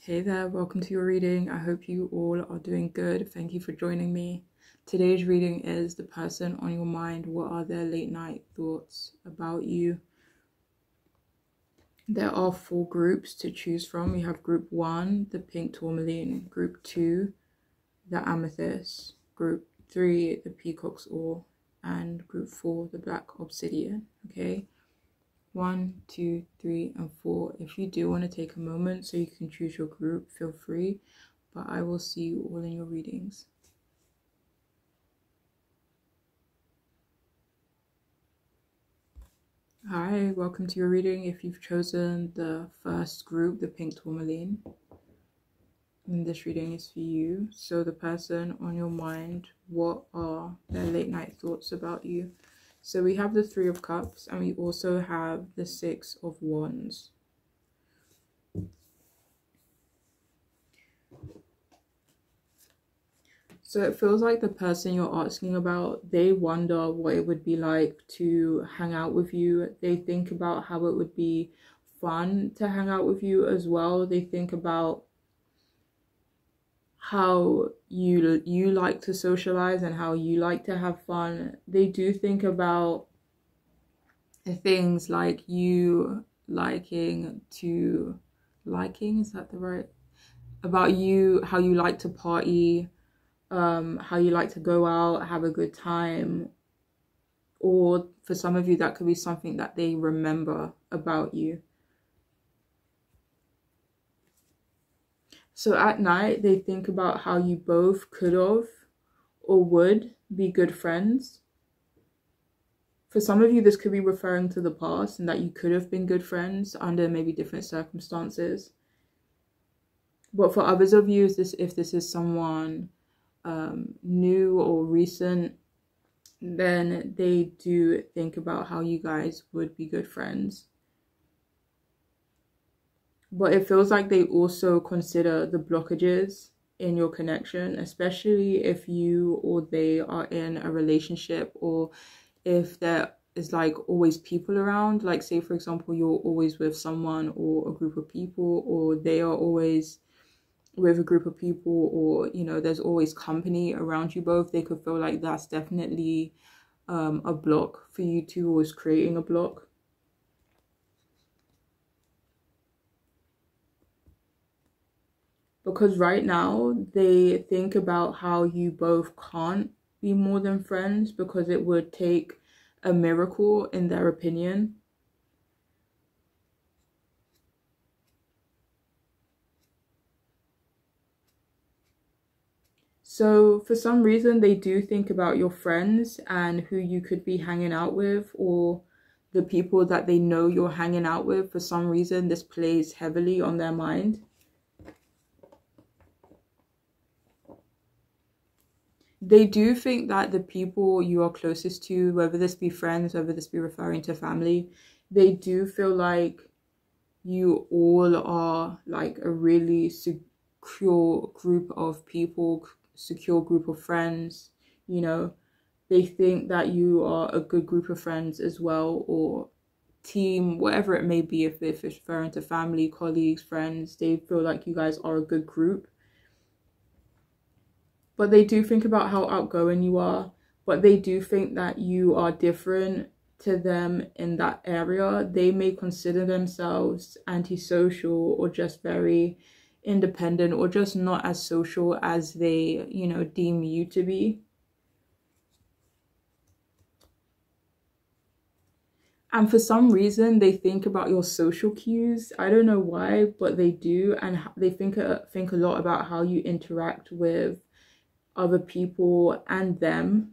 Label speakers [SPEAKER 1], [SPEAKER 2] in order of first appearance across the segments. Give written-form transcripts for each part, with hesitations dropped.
[SPEAKER 1] Hey there, welcome to your reading. I hope you all are doing good. Thank you for joining me. Today's reading is the person on your mind. What are their late night thoughts about you? There are 4 groups to choose from. We have group 1, the pink tourmaline, group 2, the amethyst, group 3, the peacock's oar, and group 4, the black obsidian. Okay, 1, 2, 3, and 4. If you do want to take a moment so you can choose your group, feel free, but I will see you all in your readings. Hi, welcome to your reading. If you've chosen the first group, the pink tourmaline, and this reading is for you. So the person on your mind, what are their late night thoughts about you? So we have the 3 of Cups and we also have the 6 of Wands. So it feels like the person you're asking about, they wonder what it would be like to hang out with you. They think about how it would be fun to hang out with you as well. They think about how you like to socialize and how you like to have fun. They do think about things like you liking, is that the right? About you, how you like to party, how you like to go out, have a good time. Or for some of you, that could be something that they remember about you. So at night, they think about how you both could have or would be good friends. For some of you, this could be referring to the past and that you could have been good friends under maybe different circumstances. But for others of you, if this is someone new or recent, then they do think about how you guys would be good friends. But it feels like they also consider the blockages in your connection, especially if you or they are in a relationship, or if there is like always people around. Like say for example, you're always with someone or a group of people, or they are always with a group of people, or you know, there's always company around you both. They could feel like that's definitely a block for you two, or is creating a block. Because right now they think about how you both can't be more than friends, because it would take a miracle in their opinion. So for some reason, they do think about your friends and who you could be hanging out with, or the people that they know you're hanging out with. For some reason, this plays heavily on their mind. They do think that the people you are closest to, whether this be friends, whether this be referring to family, they do feel like you all are like a really secure group of people, secure group of friends. You know, they think that you are a good group of friends as well, or team, whatever it may be. If it's referring to family, colleagues, friends, they feel like you guys are a good group. But they do think about how outgoing you are, but they do think that you are different to them in that area. They may consider themselves antisocial, or just very independent, or just not as social as they, you know, deem you to be. And for some reason, they think about your social cues. I don't know why, but they do. And they think a lot about how you interact with other people and them.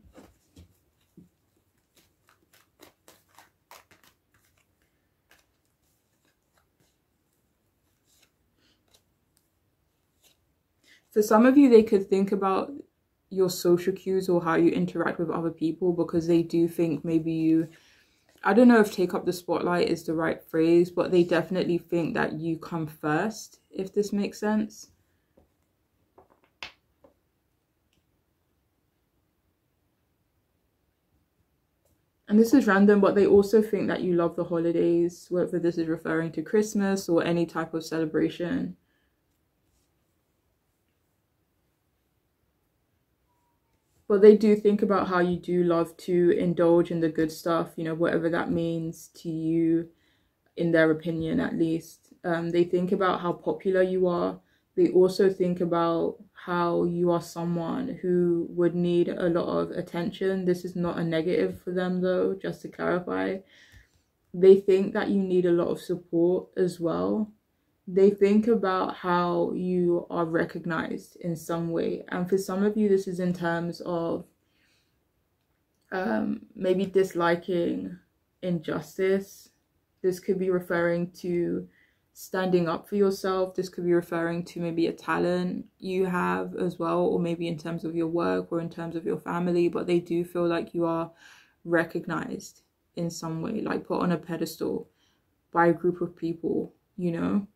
[SPEAKER 1] For some of you, they could think about your social cues or how you interact with other people, because they do think maybe you, I don't know if take up the spotlight is the right phrase, but they definitely think that you come first, if this makes sense. And this is random, but they also think that you love the holidays, whether this is referring to Christmas or any type of celebration. But they do think about how you do love to indulge in the good stuff, you know, whatever that means to you, in their opinion at least. They think about how popular you are. They also think about how you are someone who would need a lot of attention. This is not a negative for them though, just to clarify. They think that you need a lot of support as well. They think about how you are recognized in some way. And for some of you, this is in terms of maybe disliking injustice. This could be referring to standing up for yourself. This could be referring to maybe a talent you have as well, or maybe in terms of your work or in terms of your family. But they do feel like you are recognized in some way, like put on a pedestal by a group of people, you know.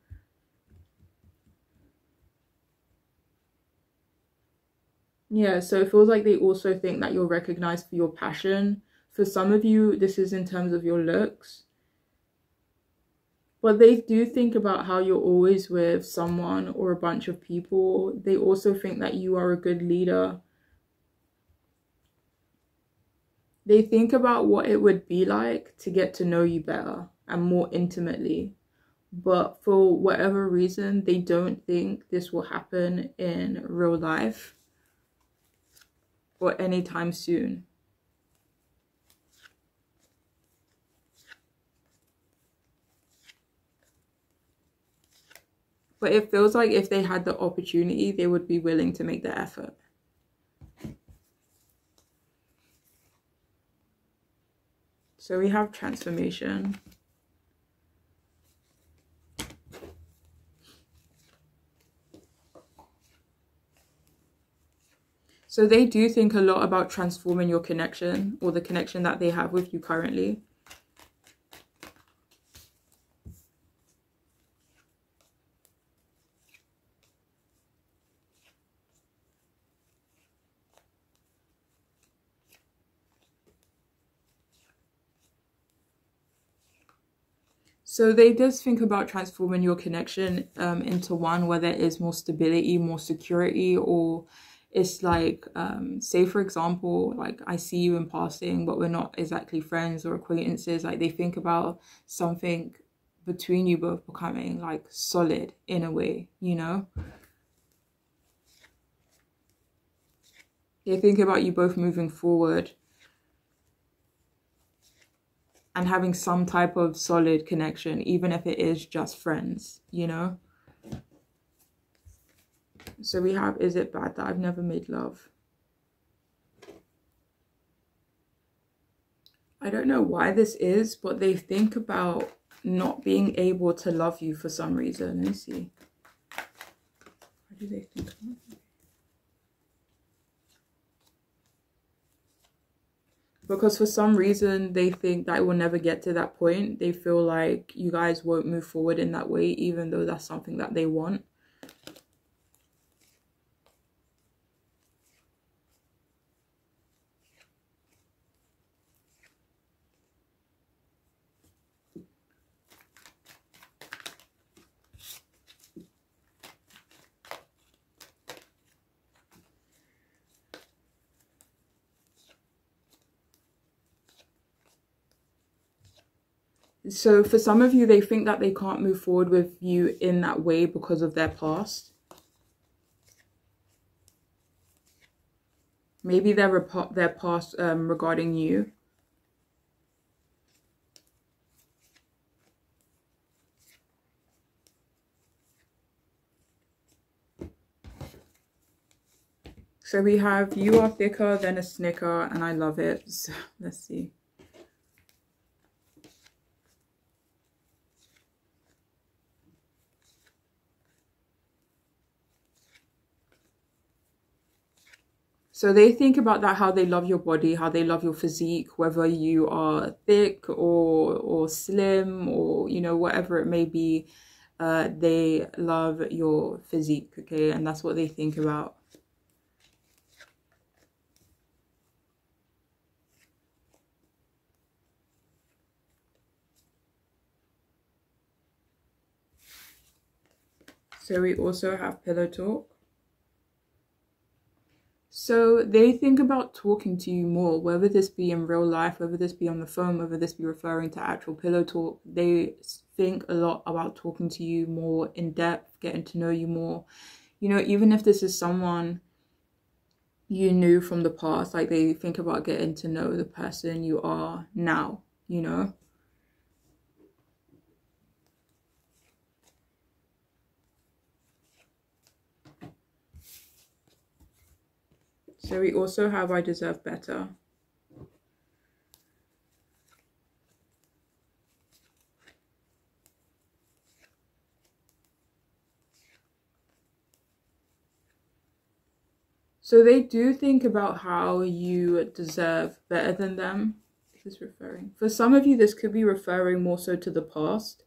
[SPEAKER 1] Yeah, so it feels like they also think that you're recognized for your passion. For some of you, this is in terms of your looks. But they do think about how you're always with someone or a bunch of people. They also think that you are a good leader. They think about what it would be like to get to know you better and more intimately. But for whatever reason, they don't think this will happen in real life or anytime soon. But it feels like if they had the opportunity, they would be willing to make the effort. So we have transformation. So they do think a lot about transforming your connection or the connection that they have with you currently. So they just think about transforming your connection into one where there is more stability, more security, or it's like, say for example, like I see you in passing, but we're not exactly friends or acquaintances. Like they think about something between you both becoming like solid in a way, you know? They think about you both moving forward and having some type of solid connection, even if it is just friends, you know? So we have, is it bad that I've never made love? I don't know why this is, but they think about not being able to love you for some reason. Let me see. Why do they think about that? Because for some reason, they think that it will never get to that point. They feel like you guys won't move forward in that way, even though that's something that they want. So for some of you, they think that they can't move forward with you in that way because of their past. Maybe their past regarding you. So we have, you are thicker than a snicker, and I love it. So, let's see. So they think about that, how they love your body, how they love your physique, whether you are thick or slim or, you know, whatever it may be. They love your physique, okay? And that's what they think about. So we also have pillow talk. So they think about talking to you more, whether this be in real life, whether this be on the phone, whether this be referring to actual pillow talk. They think a lot about talking to you more in depth, getting to know you more. You know, even if this is someone you knew from the past, like they think about getting to know the person you are now, you know. So we also have I deserve better. So they do think about how you deserve better than them. This is referring. For some of you, this could be referring more so to the past.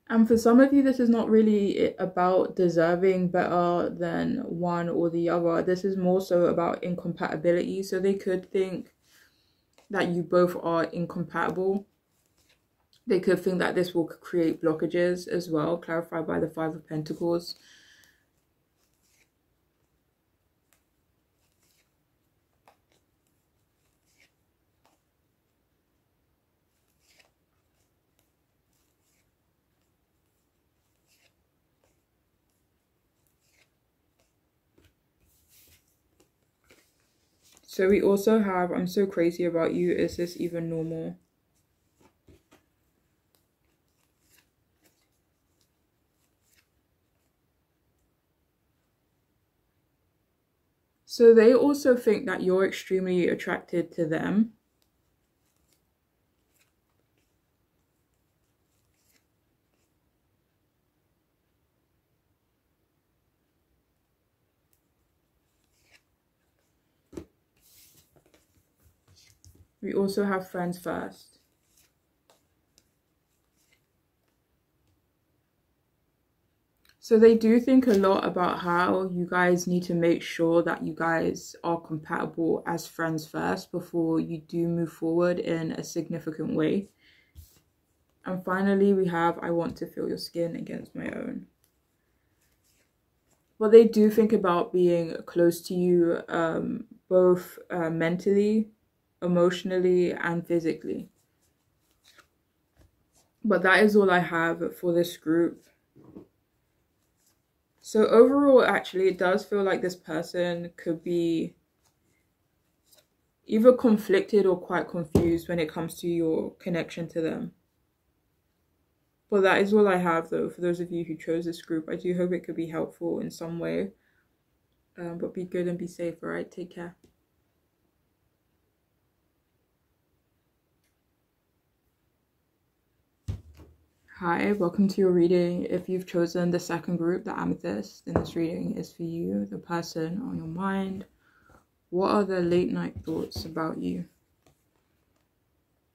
[SPEAKER 1] And for some of you, this is not really about deserving better than one or the other. This is more so about incompatibility. So they could think that you both are incompatible. They could think that this will create blockages as well, clarified by the Five of Pentacles. So we also have, I'm so crazy about you, is this even normal? So they also think that you're extremely attracted to them. We also have friends first. So they do think a lot about how you guys need to make sure that you guys are compatible as friends first before you do move forward in a significant way. And finally, we have I want to feel your skin against my own. But they do think about being close to you, both mentally, emotionally, and physically. But that is all I have for this group. So overall, actually, it does feel like this person could be either conflicted or quite confused when it comes to your connection to them. But that is all I have, though, for those of you who chose this group. I do hope it could be helpful in some way. But be good and be safe, all right? Take care. Hi, welcome to your reading. If you've chosen the second group, the Amethyst, then this reading is for you, the person on your mind. What are the late night thoughts about you?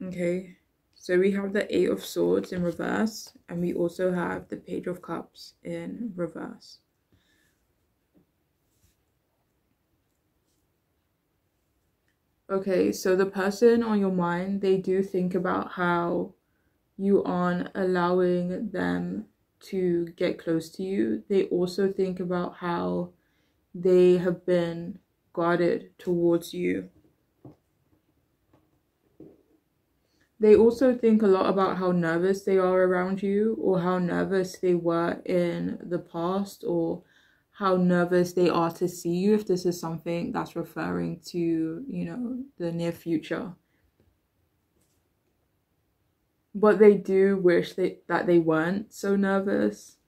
[SPEAKER 1] Okay, so we have the Eight of Swords in reverse, and we also have the Page of Cups in reverse. Okay, so the person on your mind, they do think about how you aren't allowing them to get close to you. They also think about how they have been guarded towards you. They also think a lot about how nervous they are around you, or how nervous they were in the past, or how nervous they are to see you, if this is something that's referring to, you know, the near future. But they do wish that they weren't so nervous.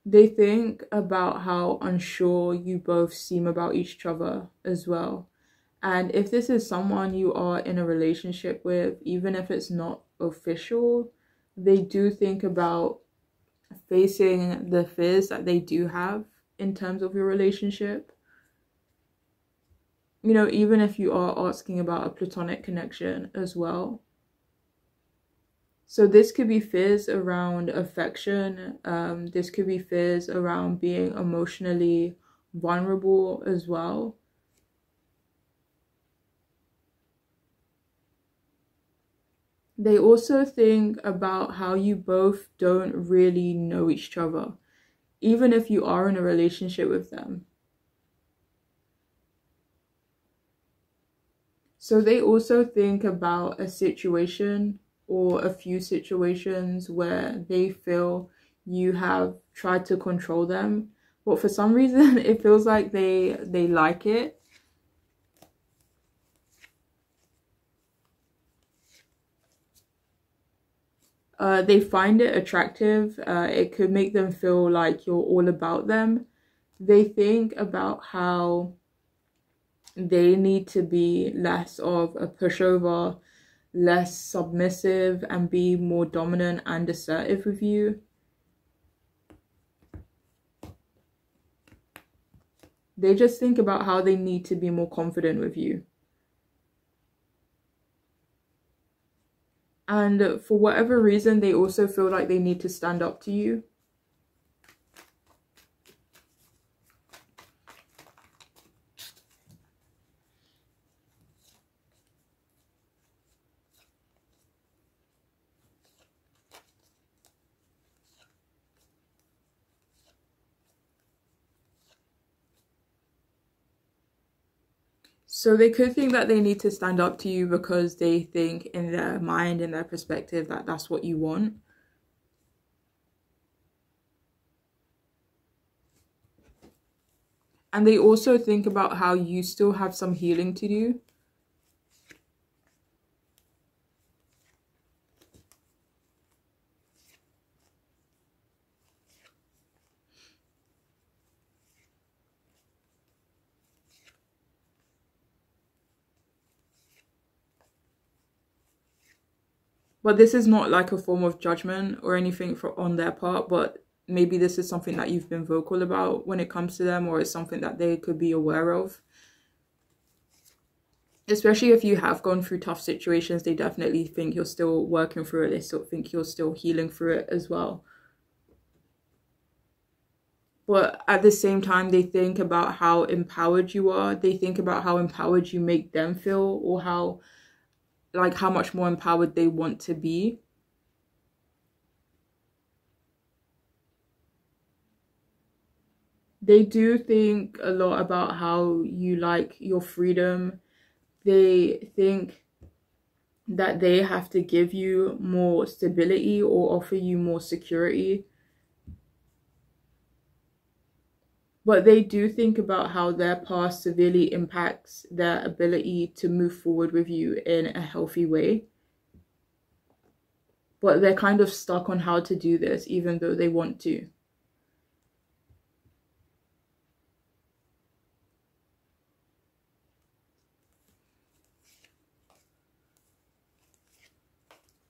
[SPEAKER 1] They think about how unsure you both seem about each other as well. And if this is someone you are in a relationship with, even if it's not official, they do think about facing the fears that they do have in terms of your relationship. You know, even if you are asking about a platonic connection as well. So this could be fears around affection. This could be fears around being emotionally vulnerable as well. They also think about how you both don't really know each other, even if you are in a relationship with them. So they also think about a situation or a few situations where they feel you have tried to control them, but for some reason it feels like they like it. They find it attractive. It could make them feel like you're all about them. They think about how they need to be less of a pushover, less submissive, and be more dominant and assertive with you. They just think about how they need to be more confident with you. And for whatever reason, they also feel like they need to stand up to you. So they could think that they need to stand up to you because they think in their mind, in their perspective, that that's what you want. And they also think about how you still have some healing to do. But this is not like a form of judgment or anything on their part, but maybe this is something that you've been vocal about when it comes to them, or it's something that they could be aware of. Especially if you have gone through tough situations, they definitely think you're still working through it. They still think you're still healing through it as well. But at the same time, they think about how empowered you are. They think about how empowered you make them feel, or how much more empowered they want to be. They do think a lot about how you like your freedom. They think that they have to give you more stability or offer you more security. But they do think about how their past severely impacts their ability to move forward with you in a healthy way. But they're kind of stuck on how to do this, even though they want to.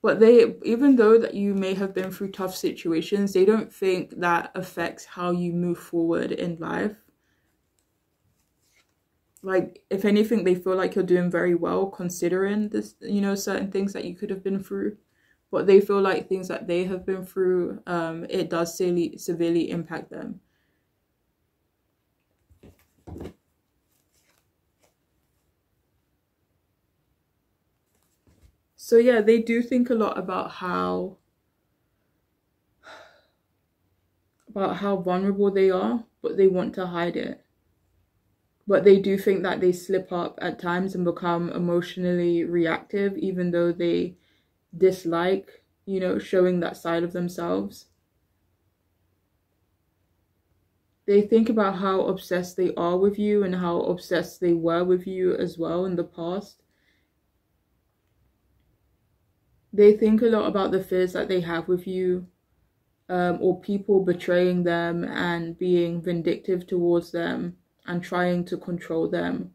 [SPEAKER 1] But they, even though that you may have been through tough situations, they don't think that affects how you move forward in life. Like, if anything, they feel like you're doing very well considering this, certain things that you could have been through. But they feel like things that they have been through, it does severely impact them. So yeah, they do think a lot about how vulnerable they are, but they want to hide it. But they do think that they slip up at times and become emotionally reactive, even though they dislike, showing that side of themselves. They think about how obsessed they are with you and how obsessed they were with you as well in the past. They think a lot about the fears that they have with you, or people betraying them and being vindictive towards them and trying to control them.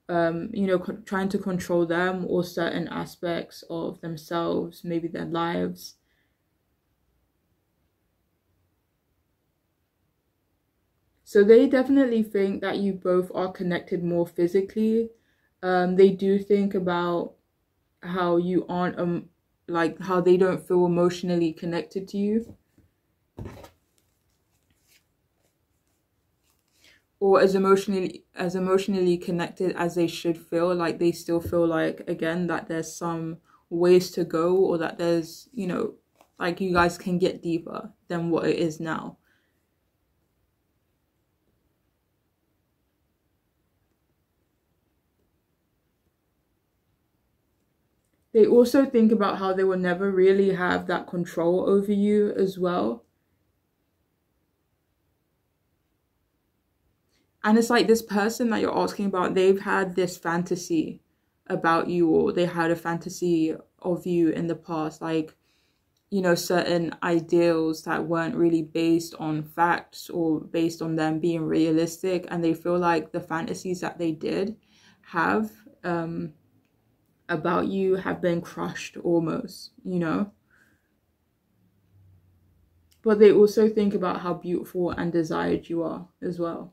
[SPEAKER 1] Trying to control them or certain aspects of themselves, maybe their lives. So they definitely think that you both are connected more physically. They do think about how you aren't, how they don't feel emotionally connected to you. Or as emotionally connected as they should feel. Like, they still feel like, again, that there's some ways to go, or that there's, like, you guys can get deeper than what it is now. They also think about how they will never really have that control over you as well. And it's like this person that you're asking about, they've had this fantasy about you, or they had a fantasy of you in the past, like, you know, certain ideals that weren't really based on facts or based on them being realistic. And they feel like the fantasies that they did have about you have been crushed almost, you know. But they also think about how beautiful and desired you are as well.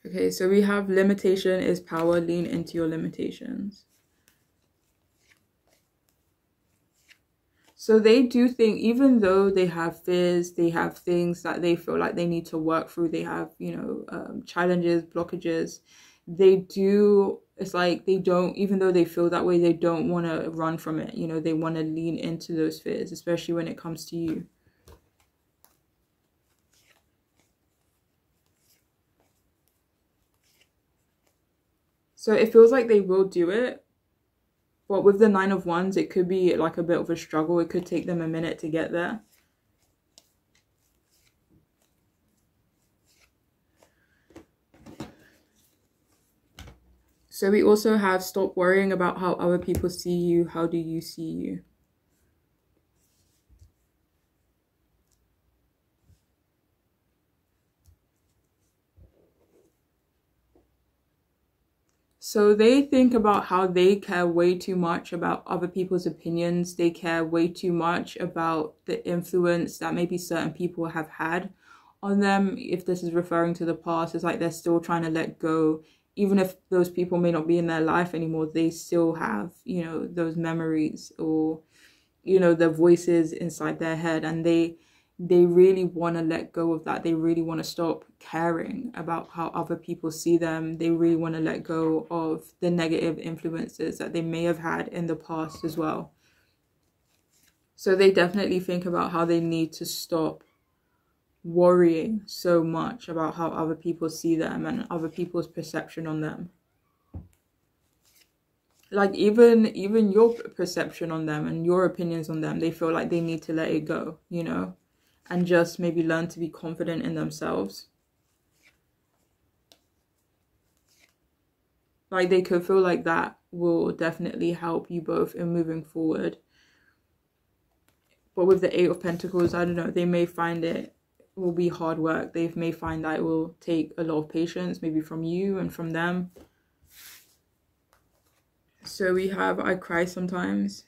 [SPEAKER 1] Okay, so we have limitation is power, lean into your limitations. So they do think, even though they have fears, they have things that they feel like they need to work through, they have, you know, challenges, blockages, they do, it's like they don't, even though they feel that way, they don't want to run from it. You know, they want to lean into those fears, especially when it comes to you. So it feels like they will do it. But with the 9 of Wands, it could be like a bit of a struggle. It could take them a minute to get there. So we also have stop worrying about how other people see you. How do you see you? So they think about how they care way too much about other people's opinions. They care way too much about the influence that maybe certain people have had on them. If this is referring to the past, it's like they're still trying to let go. Even if those people may not be in their life anymore, they still have, you know, those memories, or, you know, the voices inside their head, and they really want to let go of that. They really want to stop caring about how other people see them. They really want to let go of the negative influences that they may have had in the past as well. So they definitely think about how they need to stop worrying so much about how other people see them and other people's perception on them. Like even your perception on them and your opinions on them, they feel like they need to let it go, you know, and just maybe learn to be confident in themselves. Like they could feel like that will definitely help you both in moving forward. But with the 8 of Pentacles, I don't know, they may find it will be hard work. They may find that it will take a lot of patience, maybe from you and from them. So we have, I cry sometimes.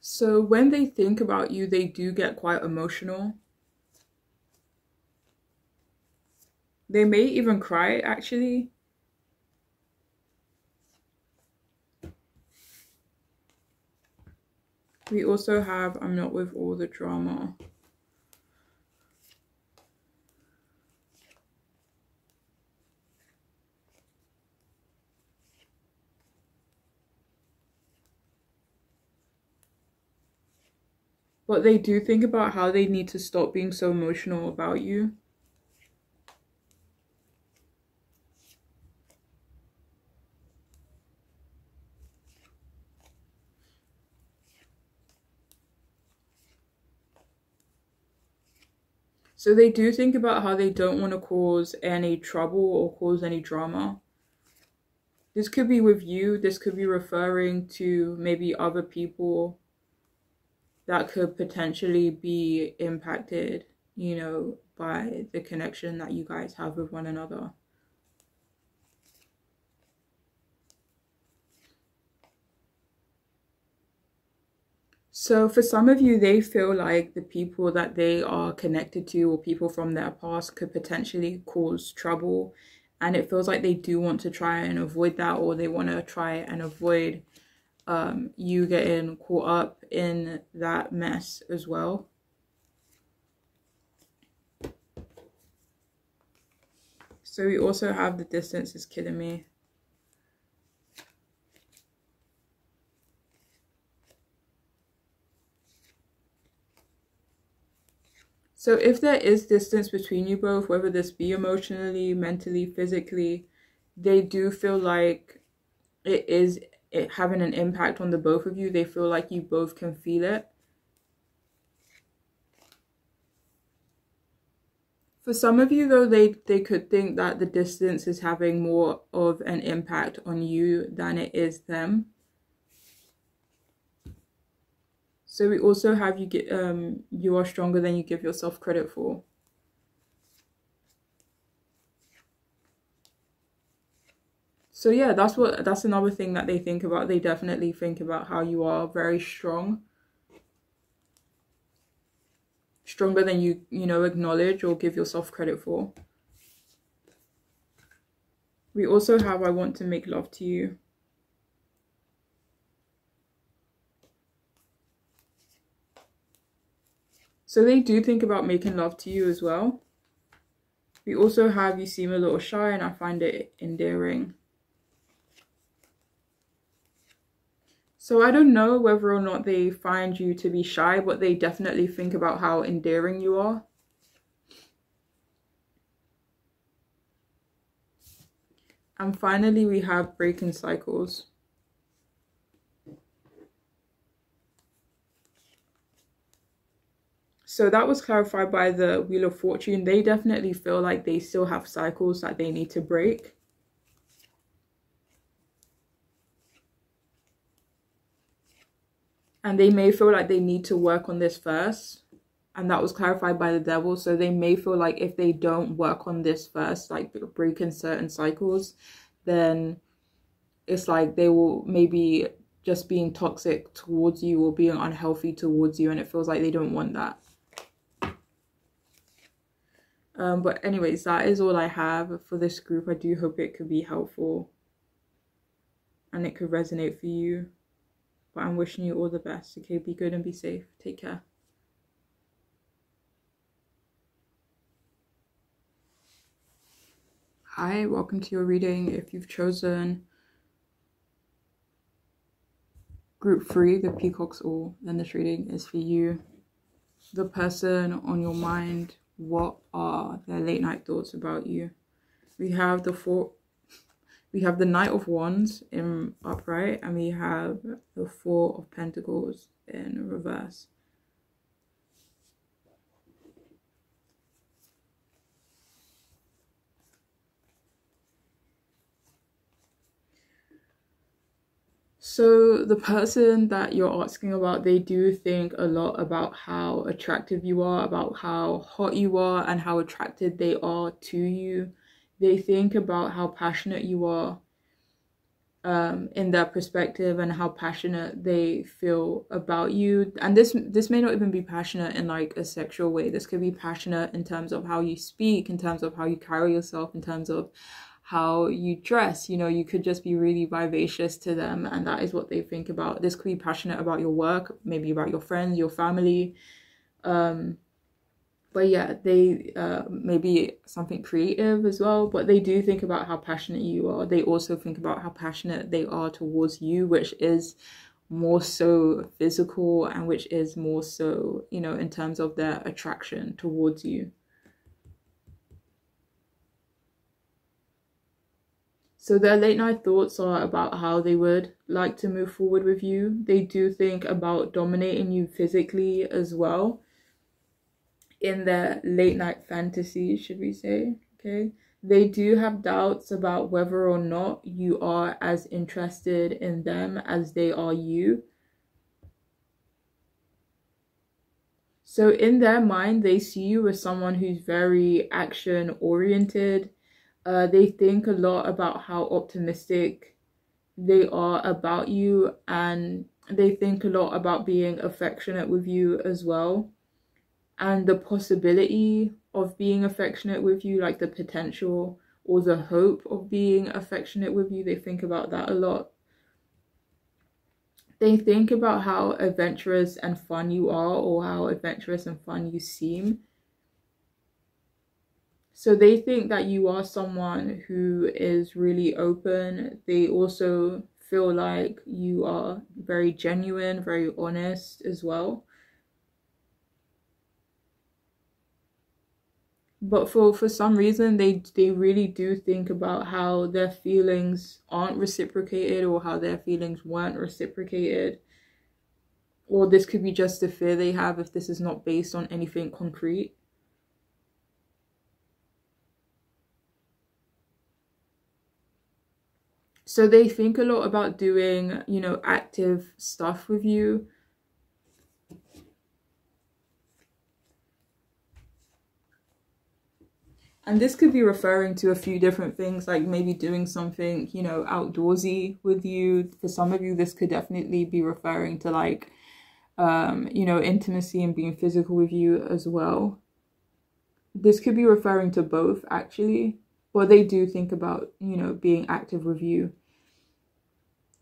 [SPEAKER 1] So when they think about you, they do get quite emotional. They may even cry, actually. We also have, I'm not with all the drama. But they do think about how they need to stop being so emotional about you. So they do think about how they don't want to cause any trouble or cause any drama. This could be with you. This could be referring to maybe other people that could potentially be impacted, you know, by the connection that you guys have with one another. So for some of you, they feel like the people that they are connected to or people from their past could potentially cause trouble. And it feels like they do want to try and avoid that, or they want to try and avoid you getting caught up in that mess as well. So we also have the distance is killing me. So if there is distance between you both, whether this be emotionally, mentally, physically, they do feel like it having an impact on the both of you. They feel like you both can feel it. For some of you, though, they could think that the distance is having more of an impact on you than it is them. So we also have you are stronger than you give yourself credit for. So yeah, that's another thing that they think about. They definitely think about how you are very strong. Stronger than you acknowledge or give yourself credit for. We also have I want to make love to you. So they do think about making love to you as well. We also have you seem a little shy and I find it endearing. So I don't know whether or not they find you to be shy, but they definitely think about how endearing you are. And finally, we have breaking cycles. So that was clarified by the Wheel of Fortune. They definitely feel like they still have cycles that they need to break. And they may feel like they need to work on this first. And that was clarified by the Devil. So they may feel like if they don't work on this first, like breaking certain cycles, then it's like they will maybe just being toxic towards you or being unhealthy towards you. And it feels like they don't want that. But anyways, that is all I have for this group. I do hope it could be helpful and it could resonate for you. But I'm wishing you all the best. Okay, be good and be safe. Take care. Hi, welcome to your reading. If you've chosen group 3, the Peacock's All, then this reading is for you. The person on your mind, what are their late night thoughts about you? We have the Knight of Wands in upright, and we have the Four of Pentacles in reverse. So the person that you're asking about, they do think a lot about how attractive you are, about how hot you are, and how attracted they are to you. They think about how passionate you are in their perspective and how passionate they feel about you. And this may not even be passionate in like a sexual way. This could be passionate in terms of how you speak, in terms of how you carry yourself, in terms of how you dress. You know, you could just be really vivacious to them, and that is what they think about. This could be passionate about your work, maybe about your friends, your family. But yeah, they maybe something creative as well, but they do think about how passionate you are. They also think about how passionate they are towards you, which is more so physical and which is more so, you know, in terms of their attraction towards you. So their late night thoughts are about how they would like to move forward with you. They do think about dominating you physically as well. In their late night fantasies, should we say, okay? They do have doubts about whether or not you are as interested in them as they are you. So in their mind, they see you as someone who's very action oriented. They think a lot about how optimistic they are about you, and they think a lot about being affectionate with you as well. And the possibility of being affectionate with you, like the potential or the hope of being affectionate with you, they think about that a lot. They think about how adventurous and fun you are, or how adventurous and fun you seem. So they think that you are someone who is really open. They also feel like you are very genuine, very honest as well. But for some reason, they really do think about how their feelings aren't reciprocated, or how their feelings weren't reciprocated. Or this could be just the fear they have if this is not based on anything concrete. So they think a lot about doing, you know, active stuff with you. And this could be referring to a few different things, like maybe doing something, you know, outdoorsy with you. For some of you, this could definitely be referring to like, you know, intimacy and being physical with you as well. This could be referring to both, actually. But they do think about, you know, being active with you.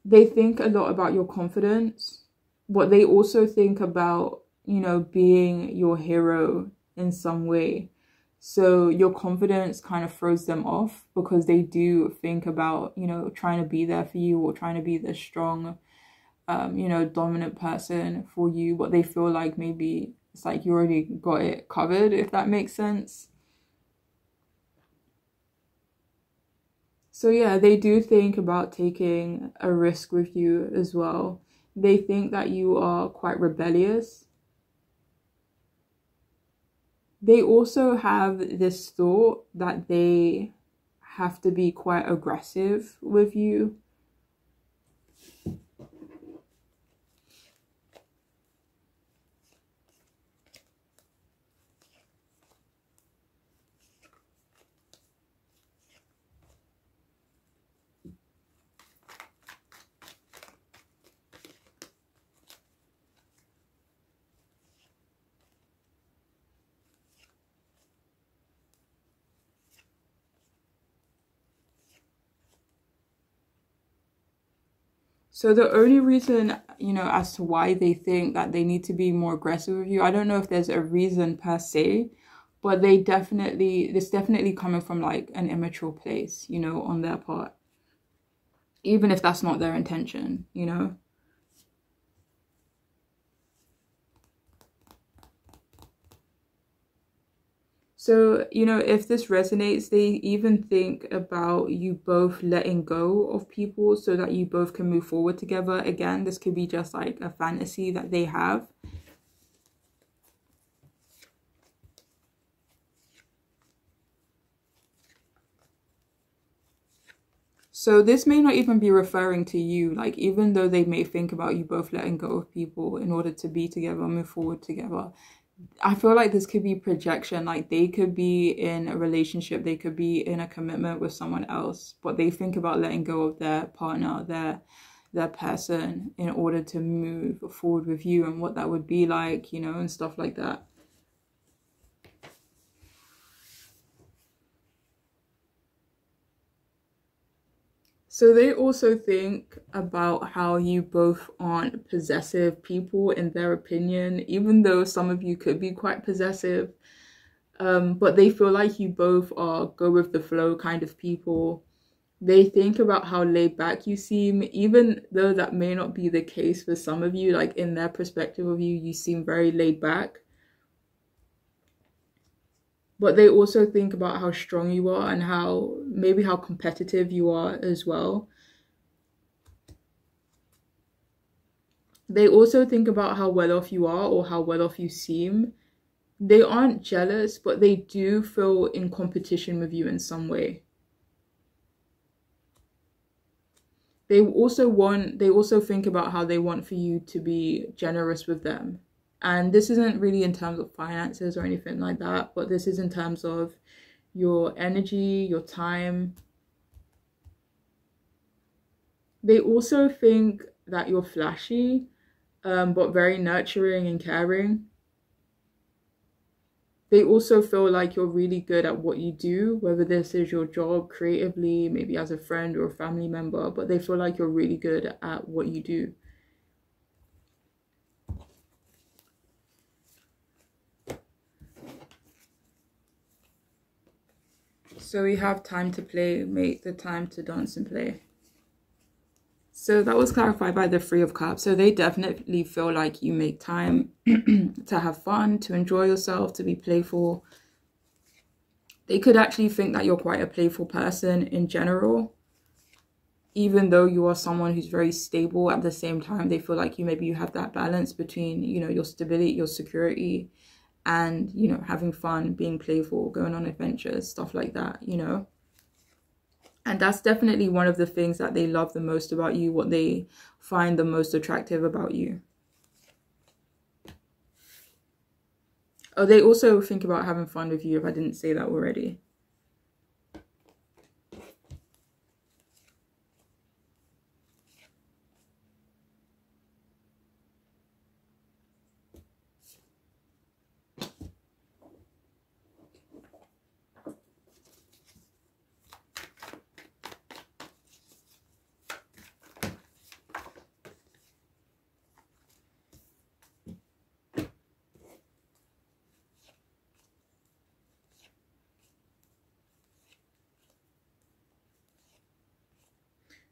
[SPEAKER 1] They think a lot about your confidence, but they also think about, you know, being your hero in some way. So your confidence kind of throws them off, because they do think about, you know, trying to be there for you, or trying to be the strong, you know, dominant person for you. But they feel like maybe it's like you already got it covered, if that makes sense. So yeah, they do think about taking a risk with you as well. They think that you are quite rebellious. They also have this thought that they have to be quite aggressive with you. So the only reason, you know, as to why they think that they need to be more aggressive with you, I don't know if there's a reason per se, but this definitely coming from like an immature place, you know, on their part. Even if that's not their intention, you know. So, you know, if this resonates, they even think about you both letting go of people so that you both can move forward together. Again, this could be just like a fantasy that they have. So this may not even be referring to you, like even though they may think about you both letting go of people in order to be together, move forward together. I feel like this could be projection, like they could be in a relationship, they could be in a commitment with someone else, but they think about letting go of their partner, their person, in order to move forward with you, and what that would be like, you know, and stuff like that. So they also think about how you both aren't possessive people in their opinion, even though some of you could be quite possessive. But they feel like you both are go with the flow kind of people. They think about how laid back you seem, even though that may not be the case for some of you. Like in their perspective of you, you seem very laid back. But they also think about how strong you are, and how maybe how competitive you are as well. They also think about how well off you are, or how well off you seem. They aren't jealous, but they do feel in competition with you in some way. They also think about how they want for you to be generous with them. And this isn't really in terms of finances or anything like that, but this is in terms of your energy, your time. They also think that you're flashy, but very nurturing and caring. They also feel like you're really good at what you do, whether this is your job creatively, maybe as a friend or a family member, but they feel like you're really good at what you do. So we have time to play, make the time to dance and play. So that was clarified by the Three of Cups. So they definitely feel like you make time to have fun, to enjoy yourself, to be playful. They could actually think that you're quite a playful person in general, even though you are someone who's very stable. At the same time, they feel like maybe you have that balance between, you know, your stability, your security, and, you know, having fun, being playful, going on adventures, stuff like that, you know. And that's definitely one of the things that they love the most about you, what they find the most attractive about you. Oh, they also think about having fun with you, if I didn't say that already.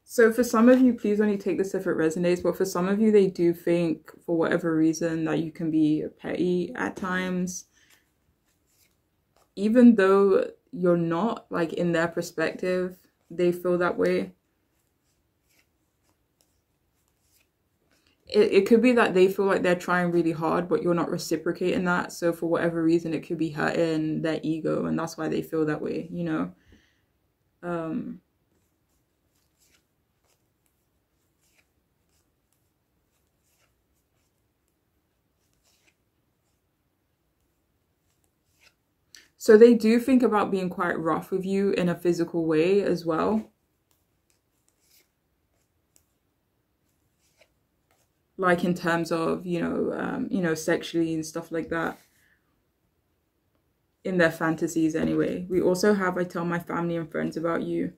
[SPEAKER 1] So for some of you, please only take this if it resonates, but for some of you, they do think, for whatever reason, that you can be petty at times. Even though you're not, like, in their perspective, they feel that way. It could be that they feel like they're trying really hard, but you're not reciprocating that. So for whatever reason, it could be hurting their ego, and that's why they feel that way, you know? So they do think about being quite rough with you in a physical way as well. Like in terms of, you know, sexually and stuff like that. In their fantasies anyway. We also have, I tell my family and friends about you.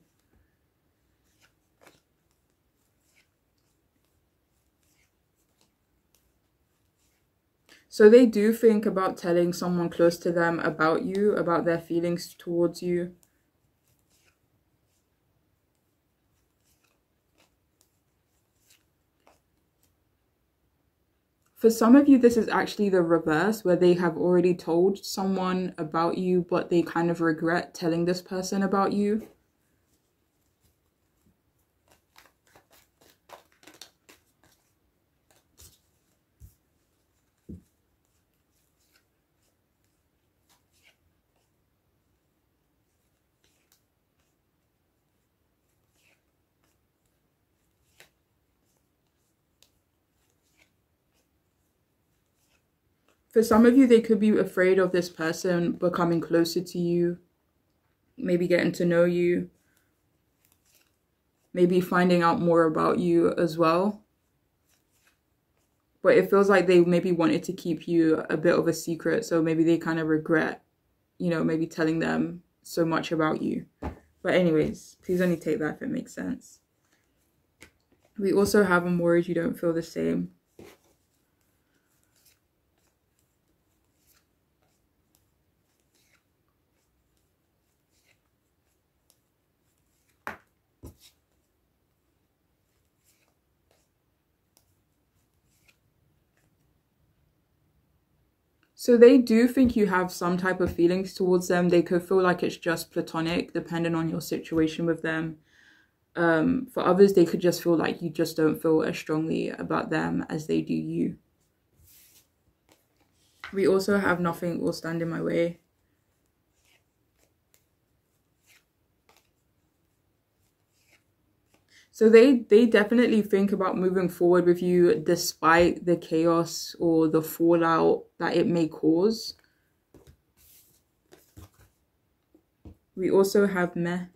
[SPEAKER 1] So they do think about telling someone close to them about you, about their feelings towards you. For some of you, this is actually the reverse, where they have already told someone about you, but they kind of regret telling this person about you. For some of you, they could be afraid of this person becoming closer to you, maybe getting to know you, maybe finding out more about you as well. But it feels like they maybe wanted to keep you a bit of a secret, so maybe they kind of regret, you know, maybe telling them so much about you. But anyways, please only take that if it makes sense. We also have, I'm worried you don't feel the same. So they do think you have some type of feelings towards them. They could feel like it's just platonic, depending on your situation with them. For others, they could just feel like you just don't feel as strongly about them as they do you. We also have nothing will stand in my way. So they definitely think about moving forward with you despite the chaos or the fallout that it may cause. We also have meh.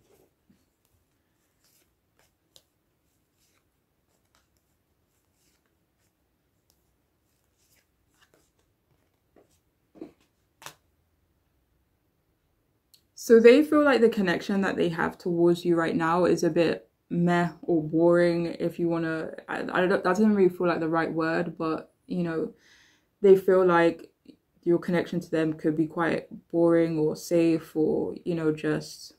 [SPEAKER 1] So they feel like the connection that they have towards you right now is a bit meh or boring, if you want to, I don't, that doesn't really feel like the right word, but, you know, they feel like your connection to them could be quite boring or safe or, you know, just,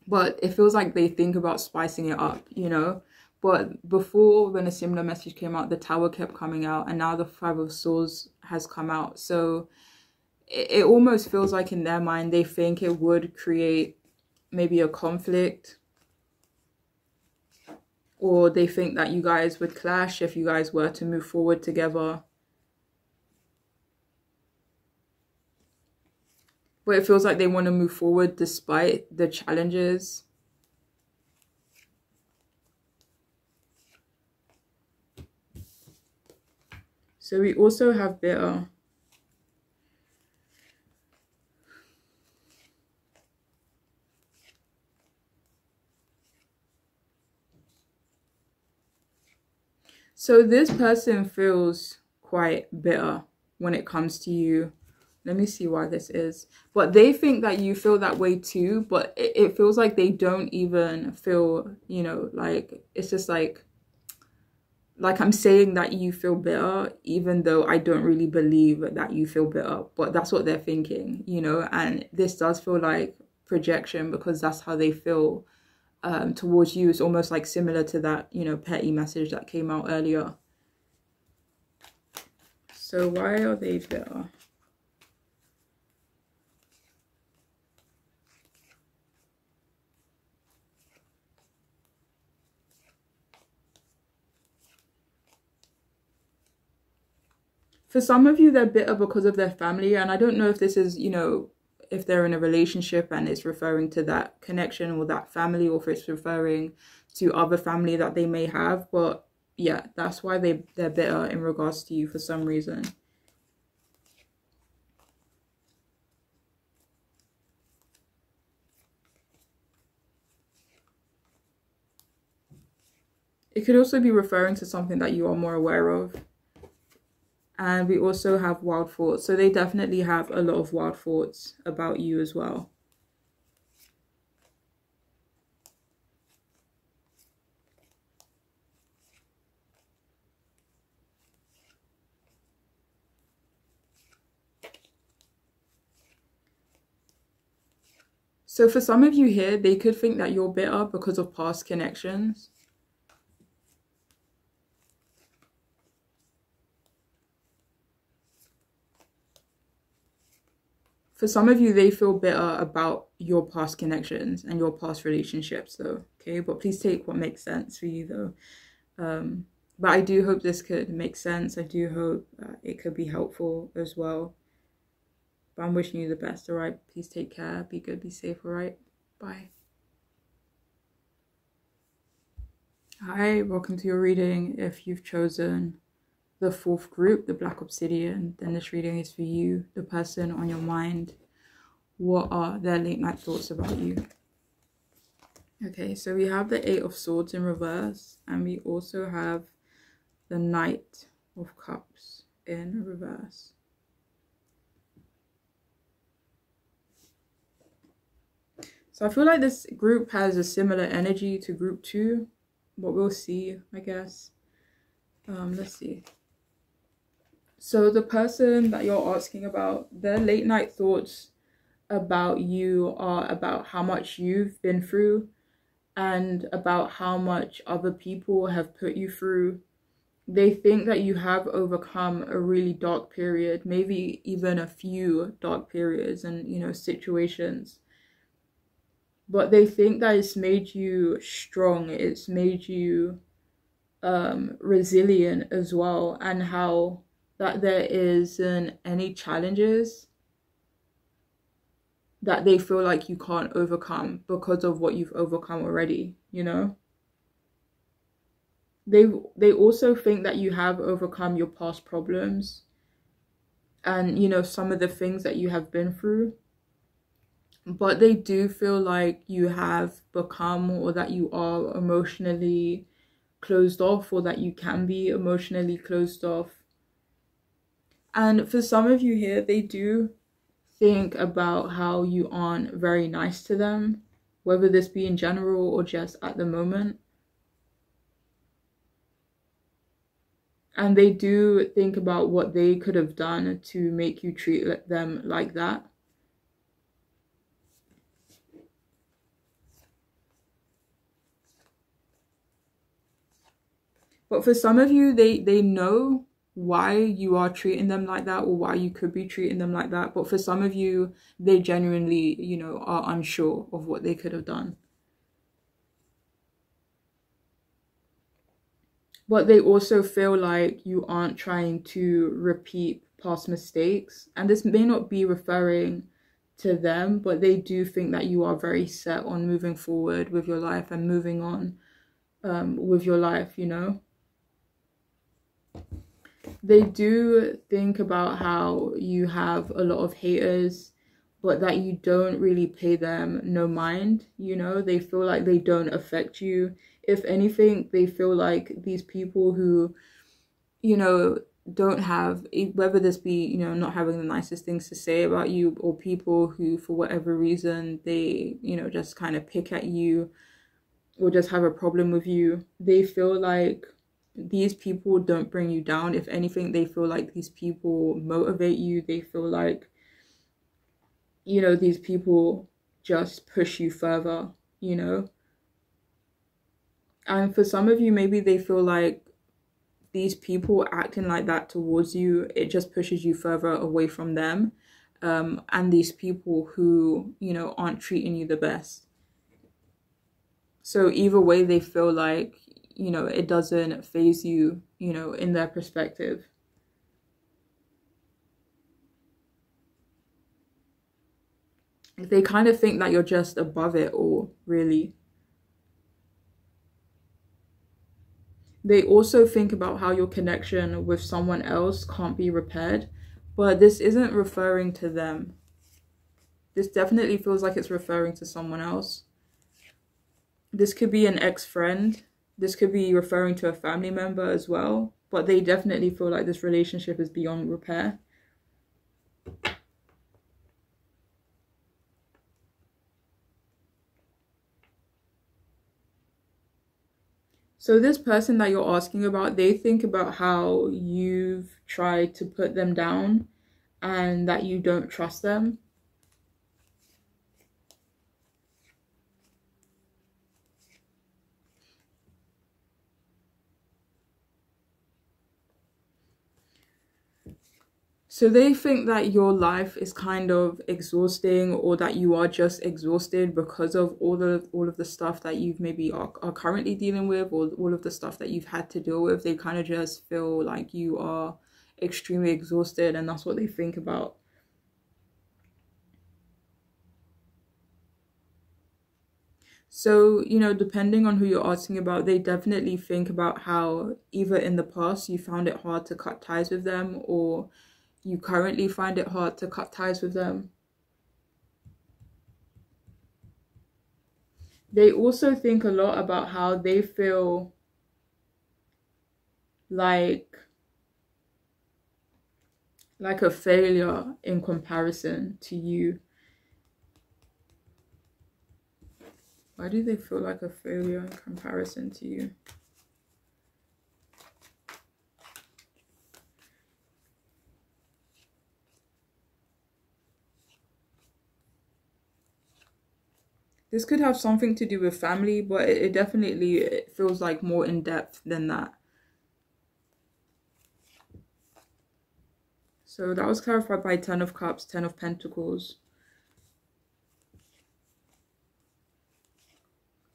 [SPEAKER 1] but it feels like they think about spicing it up, you know. But before, when a similar message came out, the Tower kept coming out, and now the Five of Swords has come out. So it almost feels like in their mind they think it would create maybe a conflict, or they think that you guys would clash if you guys were to move forward together. But it feels like they want to move forward despite the challenges. So we also have bitter. So this person feels quite bitter when it comes to you. Let me see why this is. But they think that you feel that way too, but it feels like they don't even feel, you know, like, it's just like I'm saying that you feel bitter, even though I don't really believe that you feel bitter, but that's what they're thinking, you know. And this does feel like projection, because that's how they feel towards you. It's almost like similar to that, you know, petty message that came out earlier. So why are they bitter? For some of you, they're bitter because of their family. And I don't know if this is, you know, if they're in a relationship and it's referring to that connection or that family, or if it's referring to other family that they may have. But yeah, that's why they're bitter in regards to you for some reason. It could also be referring to something that you are more aware of. And we also have wild thoughts. So they definitely have a lot of wild thoughts about you as well. So for some of you here, they could think that you're bitter because of past connections. For some of you, they feel bitter about your past connections and your past relationships, though. Okay, but please take what makes sense for you, though. But I do hope this could make sense. I do hope it could be helpful as well. But I'm wishing you the best, all right? Please take care. Be good. Be safe, all right? Bye. Hi, welcome to your reading. If you've chosen the fourth group, the Black Obsidian, then this reading is for you, the person on your mind. What are their late night thoughts about you? Okay, so we have the Eight of Swords in reverse, and we also have the Knight of Cups in reverse. So I feel like this group has a similar energy to group 2, but we'll see, I guess. Let's see. So the person that you're asking about, their late night thoughts about you are about how much you've been through and about how much other people have put you through. They think that you have overcome a really dark period, maybe even a few dark periods and, you know, situations. But they think that it's made you strong, it's made you resilient as well, and how that there isn't any challenges that they feel like you can't overcome because of what you've overcome already, you know? They also think that you have overcome your past problems and, you know, some of the things that you have been through. But they do feel like you have become, or that you are emotionally closed off, or that you can be emotionally closed off. And for some of you here, they do think about how you aren't very nice to them, whether this be in general or just at the moment. And they do think about what they could have done to make you treat them like that. But for some of you, they know why you are treating them like that, or why you could be treating them like that. But for some of you, they genuinely, you know, are unsure of what they could have done. But they also feel like you aren't trying to repeat past mistakes. And this may not be referring to them, but they do think that you are very set on moving forward with your life and moving on with your life, you know. They do think about how you have a lot of haters, but that you don't really pay them no mind, you know. They feel like they don't affect you. If anything, they feel like these people who, you know, don't have, whether this be, you know, not having the nicest things to say about you, or people who for whatever reason they, you know, just kind of pick at you or just have a problem with you, they feel like these people don't bring you down. If anything, they feel like these people motivate you. They feel like, you know, these people just push you further, you know. And for some of you, maybe they feel like these people acting like that towards you, it just pushes you further away from them. And these people who, you know, aren't treating you the best. So either way, they feel like, you know, it doesn't faze you, you know, in their perspective. They kind of think that you're just above it all, really. They also think about how your connection with someone else can't be repaired, but this isn't referring to them. This definitely feels like it's referring to someone else. This could be an ex-friend. This could be referring to a family member as well, but they definitely feel like this relationship is beyond repair. So this person that you're asking about, they think about how you've tried to put them down and that you don't trust them. So they think that your life is kind of exhausting, or that you are just exhausted because of all of the stuff that you've maybe are currently dealing with, or all of the stuff that you've had to deal with. They kind of just feel like you are extremely exhausted, and that's what they think about. So, you know, depending on who you're asking about, they definitely think about how either in the past you found it hard to cut ties with them, or you currently find it hard to cut ties with them. They also think a lot about how they feel like a failure in comparison to you. Why do they feel like a failure in comparison to you? This could have something to do with family, but it definitely feels like more in depth than that. So that was clarified by 10 of Cups, 10 of Pentacles.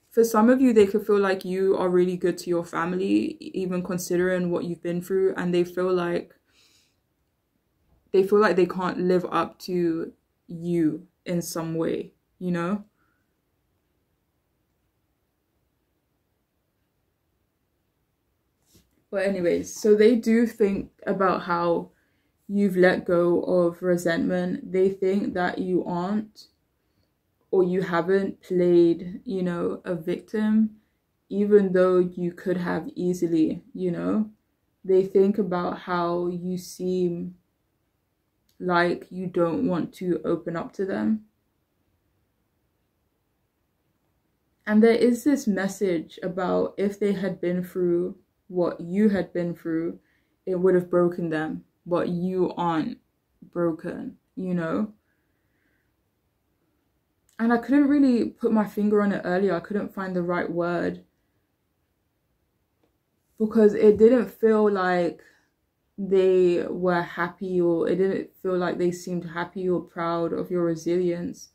[SPEAKER 1] For some of you, they could feel like you are really good to your family, even considering what you've been through, and they feel like they can't live up to you in some way, you know? But anyways, so they do think about how you've let go of resentment. They think that you aren't, or you haven't played, you know, a victim, even though you could have easily, you know. They think about how you seem like you don't want to open up to them. And there is this message about if they had been through what you had been through, it would have broken them, but you aren't broken, you know. And I couldn't really put my finger on it earlier. I couldn't find the right word, because it didn't feel like they were happy, or it didn't feel like they seemed happy or proud of your resilience.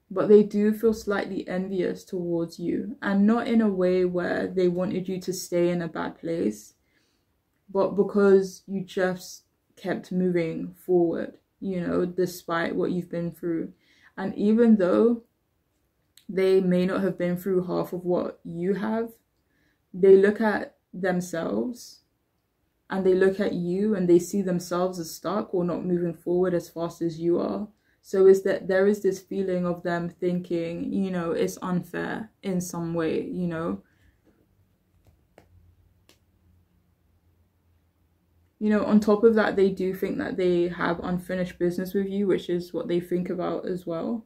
[SPEAKER 1] But they do feel slightly envious towards you, and not in a way where they wanted you to stay in a bad place, but because you just kept moving forward, despite what you've been through. And even though they may not have been through half of what you have, they look at themselves and they look at you and they see themselves as stuck or not moving forward as fast as you are. So is that there is this feeling of them thinking, it's unfair in some way, on top of that, they do think that they have unfinished business with you, which is what they think about as well.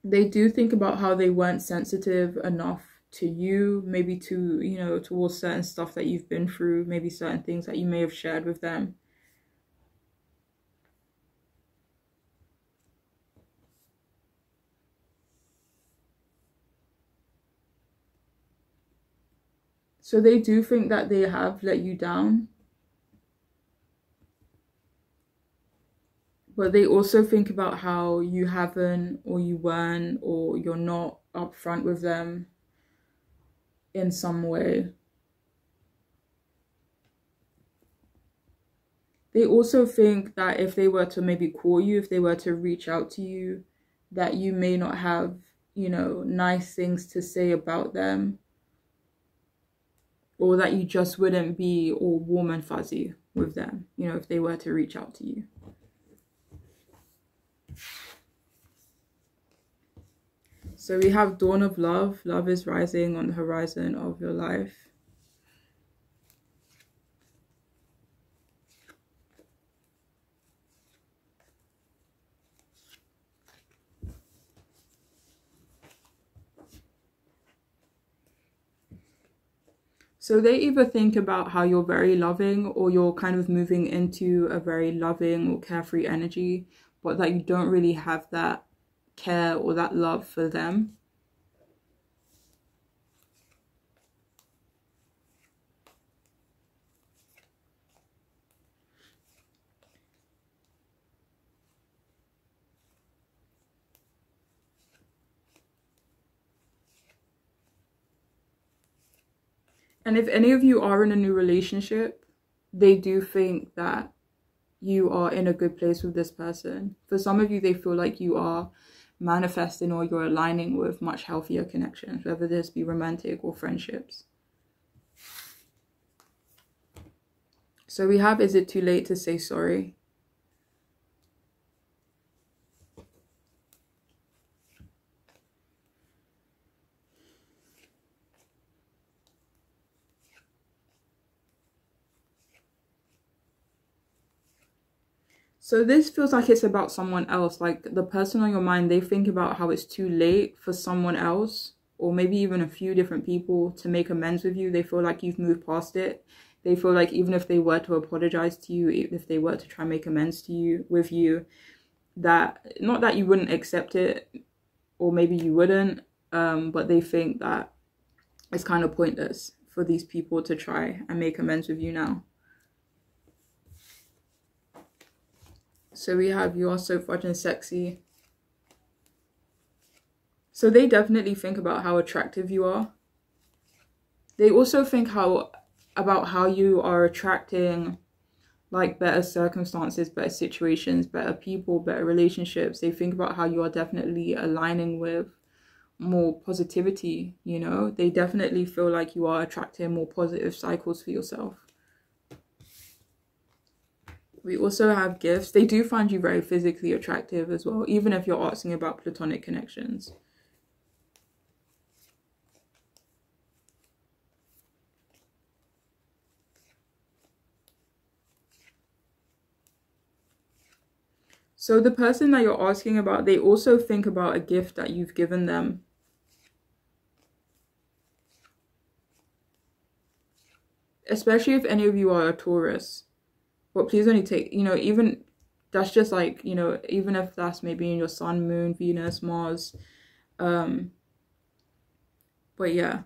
[SPEAKER 1] They do think about how they weren't sensitive enough to you, maybe to, towards certain stuff that you've been through, maybe certain things that you may have shared with them. So they do think that they have let you down. But they also think about how you haven't, or you weren't, or you're not upfront with them in some way. They also think that if they were to maybe call you, if they were to reach out to you, that you may not have, nice things to say about them, or that you just wouldn't be all warm and fuzzy with them, if they were to reach out to you. So we have Dawn of Love. Love is rising on the horizon of your life. So they either think about how you're very loving, or you're kind of moving into a very loving or carefree energy, but that you don't really have that care or that love for them. And if any of you are in a new relationship, they do think that you are in a good place with this person. For some of you, they feel like you are manifesting, or you're aligning with much healthier connections, whether this be romantic or friendships. So we have, is it too late to say sorry? So this feels like it's about someone else, like the person on your mind, they think about how it's too late for someone else, or maybe even a few different people, to make amends with you. They feel like you've moved past it. They feel like even if they were to apologize to you, even if they were to try and make amends to you, with you, that, not that you wouldn't accept it, or maybe you wouldn't, but they think that it's kind of pointless for these people to try and make amends with you now. So we have, you are so fucking sexy. So they definitely think about how attractive you are. They also think about how you are attracting like better circumstances, better situations, better people, better relationships. They think about how you are definitely aligning with more positivity, They definitely feel like you are attracting more positive cycles for yourself. We also have gifts. They do find you very physically attractive as well, even if you're asking about platonic connections. So the person that you're asking about, they also think about a gift that you've given them. Especially if any of you are a Taurus. But please only take, even, that's just like, even if that's maybe in your sun, moon, Venus, Mars. But yeah.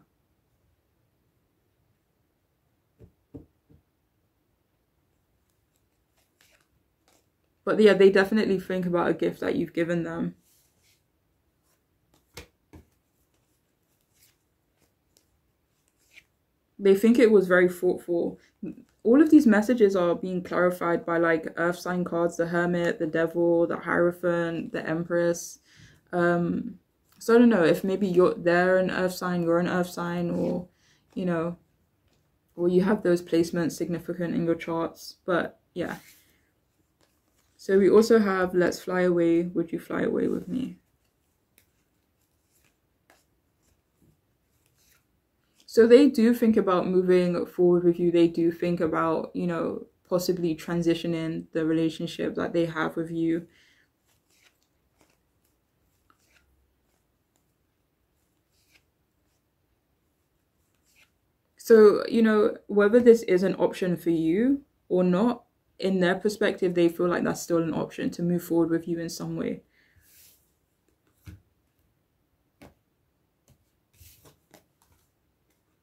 [SPEAKER 1] But yeah, they definitely think about a gift that you've given them. They think it was very thoughtful. All of these messages are being clarified by like earth sign cards, the Hermit, the Devil, the Hierophant, the Empress. So I don't know if maybe they're an earth sign, you're an earth sign, or you know, or you have those placements significant in your charts. But yeah. So we also have let's fly away. Would you fly away with me? So they do think about moving forward with you. They do think about, you know, possibly transitioning the relationship that they have with you. So, you know, whether this is an option for you or not, in their perspective, they feel like that's still an option to move forward with you in some way.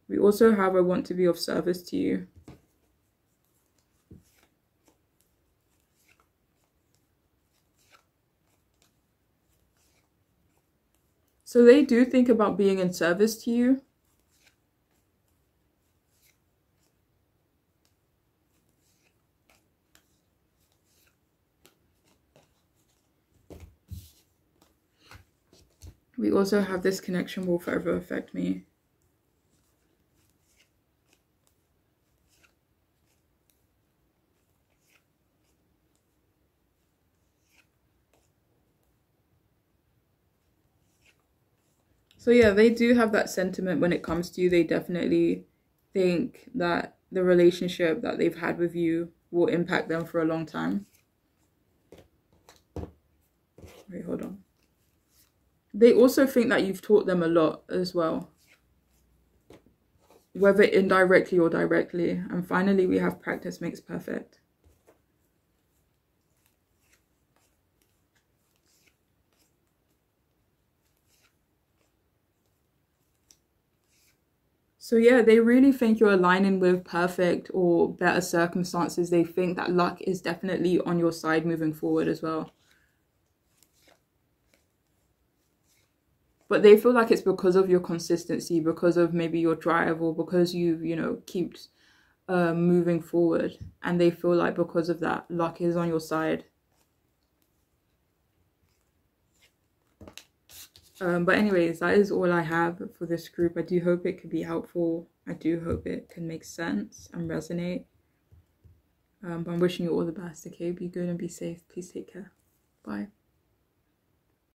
[SPEAKER 1] We also have I want to be of service to you. So they do think about being in service to you. We also have this connection will forever affect me. So yeah, they do have that sentiment when it comes to you. They definitely think that the relationship that they've had with you will impact them for a long time. Wait, hold on. They also think that you've taught them a lot as well, whether indirectly or directly. And finally, we have practice makes perfect. So yeah, they really think you're aligning with perfect or better circumstances. They think that luck is definitely on your side moving forward as well. But they feel like it's because of your consistency, because of maybe your drive, or because you know, keep moving forward. And they feel like because of that, luck is on your side. But anyways, that is all I have for this group. I do hope it could be helpful. I do hope it can make sense and resonate. But I'm wishing you all the best, okay? Be good and be safe. Please take care. Bye.